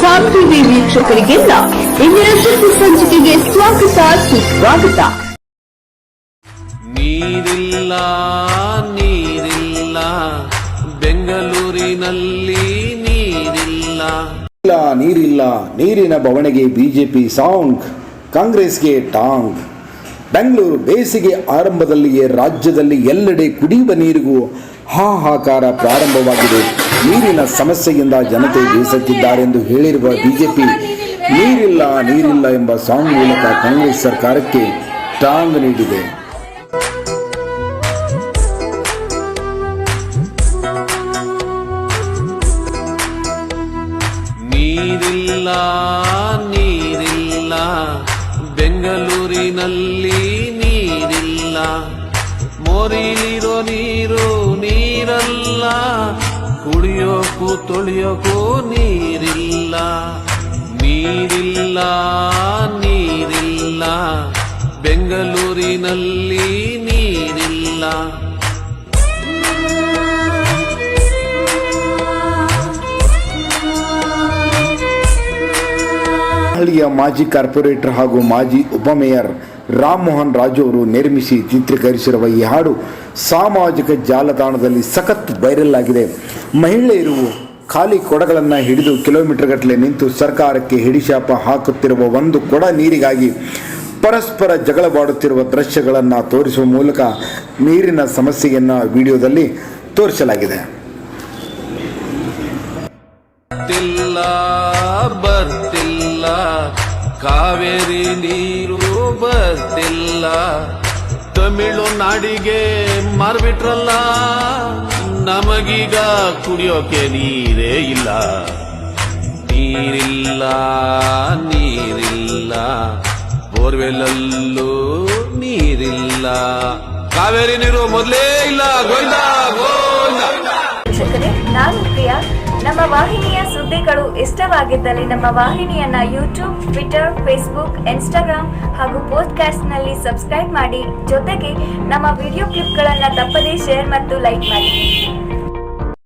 ಸಾಮ್ ಟಿವಿ ವೀಕ್ಷಕರಿಗೆಲ್ಲ ಇಂದಿನ ಸುದ್ದಿ ಸಂಚಿಕೆಗೆ ಸ್ವಾಗತ ಸುಸ್ವಾಗತ. ನೀರಿಲ್ಲ ನೀರಿಲ್ಲ ಬೆಂಗಳೂರಿನಲ್ಲಿ ನೀರಿಲ್ಲ. ನೀರಿಲ್ಲ ನೀರಿನ ಬವಣೆಗೆ ಬಿಜೆಪಿ ಸಾಂಗ್, ಕಾಂಗ್ರೆಸ್ಗೆ ಟಾಂಗ್. ಬೆಂಗಳೂರು ಬೇಸಿಗೆ ಆರಂಭದಲ್ಲಿಯೇ ರಾಜ್ಯದಲ್ಲಿ ಎಲ್ಲೆಡೆ ಕುಡಿಯುವ ನೀರಿಗೂ ಹಾಹಾಕಾರ ಪ್ರಾರಂಭವಾಗಿದೆ. ನೀರಿನ ಸಮಸ್ಯೆಯಿಂದ ಜನತೆ ಬೇಸತ್ತಿದ್ದಾರೆಂದು ಹೇಳಿರುವ ಬಿಜೆಪಿ ನೀರಿಲ್ಲ ನೀರಿಲ್ಲ ಎಂಬ ಸಾಂಗ್ ಮೂಲಕ ಕಾಂಗ್ರೆಸ್ ಸರ್ಕಾರಕ್ಕೆ ಟಾಂಗ್ ನೀಡಿದೆ. ನೀರಿಲ್ಲ ನೀರಿಲ್ಲ ಬೆಂಗಳೂರಿನಲ್ಲಿ ನೀರಿಲ್ಲ. ಮೋರಿಲಿರೋ ನೀರು ನೀರಲ್ಲ, ಕುಡಿಯೋಕ್ಕೂ ತೊಳೆಯೋಕ್ಕೂ ನೀರಿಲ್ಲ. ನೀರಿಲ್ಲ ನೀರಿಲ್ಲ ಬೆಂಗಳೂರಿನಲ್ಲಿ ನೀರಿಲ್ಲ. ಹಳ್ಳಿಯ ಮಾಜಿ ಕಾರ್ಪೊರೇಟರ್ ಹಾಗೂ ಮಾಜಿ ಉಪಮೇಯರ್ ರಾಮ್ ಮೋಹನ್ ರಾಜು ಅವರು ನಿರ್ಮಿಸಿ ಚಿತ್ರೀಕರಿಸಿರುವ ಈ ಹಾಡು ಸಾಮಾಜಿಕ ಜಾಲತಾಣದಲ್ಲಿ ಸಖತ್ ವೈರಲ್ ಆಗಿದೆ. ಮಹಿಳೆಯರು ಖಾಲಿ ಕೊಡಗಳನ್ನು ಹಿಡಿದು ಕಿಲೋಮೀಟರ್ ಗಟ್ಟಲೆ ನಿಂತು ಸರ್ಕಾರಕ್ಕೆ ಹಿಡಿಶಾಪ ಹಾಕುತ್ತಿರುವ ಒಂದು ಕೊಡ ನೀರಿಗಾಗಿ ಪರಸ್ಪರ ಜಗಳವಾಡುತ್ತಿರುವ ದೃಶ್ಯಗಳನ್ನು ತೋರಿಸುವ ಮೂಲಕ ನೀರಿನ ಸಮಸ್ಯೆಯನ್ನು ವಿಡಿಯೋದಲ್ಲಿ ತೋರಿಸಲಾಗಿದೆ. ಬರ್ತಿಲ್ಲ ಕಾವೇರಿ ನೀರು ಬರ್ತಿಲ್ಲ. ತಮಿಳುನಾಡಿಗೆ ಮಾರ್ಬಿಟ್ರಲ್ಲ, ನಮಗೀಗ ಕುಡಿಯೋಕೆ ನೀರೇ ಇಲ್ಲ. ನೀರಿಲ್ಲ ನೀರಿಲ್ಲ ಬೋರ್ವೆಲ್ಲಲ್ಲೂ ನೀರಿಲ್ಲ. ಕಾವೇರಿ ನೀರು ಮೊದಲೇ ಇಲ್ಲ. ಗೋವಿಂದ ಗೋವಿಂದ. ನಾನು ಪ್ರಿಯಾ. ನಮ್ಮ ವಾಹಿನಿಯ ಸುದ್ದಿಗಳು ಇಷ್ಟವಾಗಿದ್ದಲ್ಲಿ ನಮ್ಮ ವಾಹಿನಿಯನ್ನ ಯೂಟ್ಯೂಬ್, ಟ್ವಿಟರ್, ಫೇಸ್ಬುಕ್, ಇನ್ಸ್ಟಾಗ್ರಾಮ್ ಹಾಗೂ ಪಾಡ್ಕಾಸ್ಟ್ನಲ್ಲಿ ಸಬ್ಸ್ಕ್ರೈಬ್ ಮಾಡಿ. ಜೊತೆಗೆ ನಮ್ಮ ವಿಡಿಯೋ ಕ್ಲಿಪ್ಗಳನ್ನು ತಪ್ಪದೇ ಶೇರ್ ಮತ್ತು ಲೈಕ್ ಮಾಡಿ.